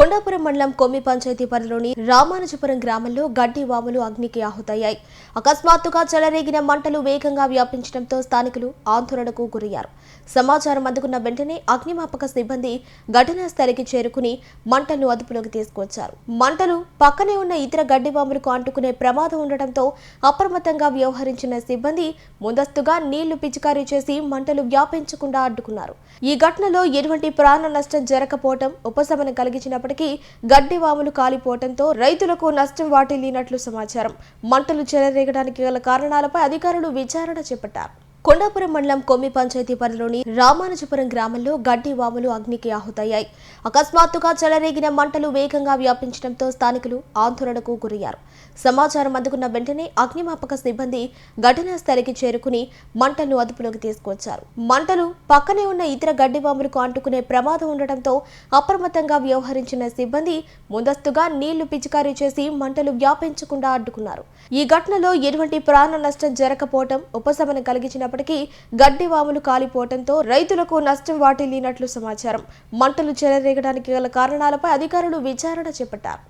కొండాపురం మండలం కొమ్మి పంచాయతీ పరిధిలోని రామానుజపురం గ్రామంలో గడ్డి వాములు అగ్నికి ఆహుతయ్యాయి. అకస్మాత్తుగా చెలరేగిన మంటలు వేగంగా వ్యాపించడంతో స్థానికులు ఆందోళనకు గురయ్యారు. సమాచారం అందుకున్న వెంటనే అగ్నిమాపక సిబ్బంది ఘటనా స్థలికి చేరుకుని మంటలను అదుపులోకి తీసుకొచ్చారు. మంటలు పక్కనే ఉన్న ఇతర గడ్డి వాములకు అంటుకునే ప్రమాదం ఉండటంతో అప్రమత్తంగా వ్యవహరించిన సిబ్బంది ముందస్తుగా నీళ్లు పిచికారీ చేసి మంటలు వ్యాపించకుండా అడ్డుకున్నారు. ఈ ఘటనలో ఎటువంటి ప్రాణ నష్టం జరగకపోవడం ఉపశమనం కలిగించినప్పటికీ గడ్డి వాములు కాలిపోవడంతో రైతులకు నష్టం వాటిల్లినట్లు సమాచారం. మంటలు చెలరేగడానికి గల కారణాలపై అధికారులు విచారణ చేపట్టారు. కొండాపురం మండలం కొమ్మి పంచాయతీ పరిధిలోని రామానుజపురం గ్రామంలో గడ్డి వాములు అగ్నికి ఆహుతయ్యాయి. అకస్మాత్తుగా చెలరేగిన మంటలు వేగంగా వ్యాపించడంతో స్థానికులు ఆందోళనకు గురయ్యారు. సమాచారం అందుకున్న వెంటనే అగ్నిమాపక సిబ్బంది ఘటనా స్థలికి చేరుకుని మంటలను అదుపులోకి తీసుకొచ్చారు. మంటలు పక్కనే ఉన్న ఇతర గడ్డి వాములకు అంటుకునే ప్రమాదం ఉండటంతో అప్రమత్తంగా వ్యవహరించిన సిబ్బంది ముందస్తుగా నీళ్లు పిచికారీ చేసి మంటలు వ్యాపించకుండా అడ్డుకున్నారు. ఈ ఘటనలో ఎటువంటి ప్రాణ నష్టం జరగకపోవడం ఉపశమనం కలిగించినప్పటికీ గడ్డి వాములు కాలిపోవడంతో రైతులకు నష్టం వాటిల్లినట్లు సమాచారం. మంటలు చెలరేగడానికి గల కారణాలపై అధికారులు విచారణ చేపట్టారు.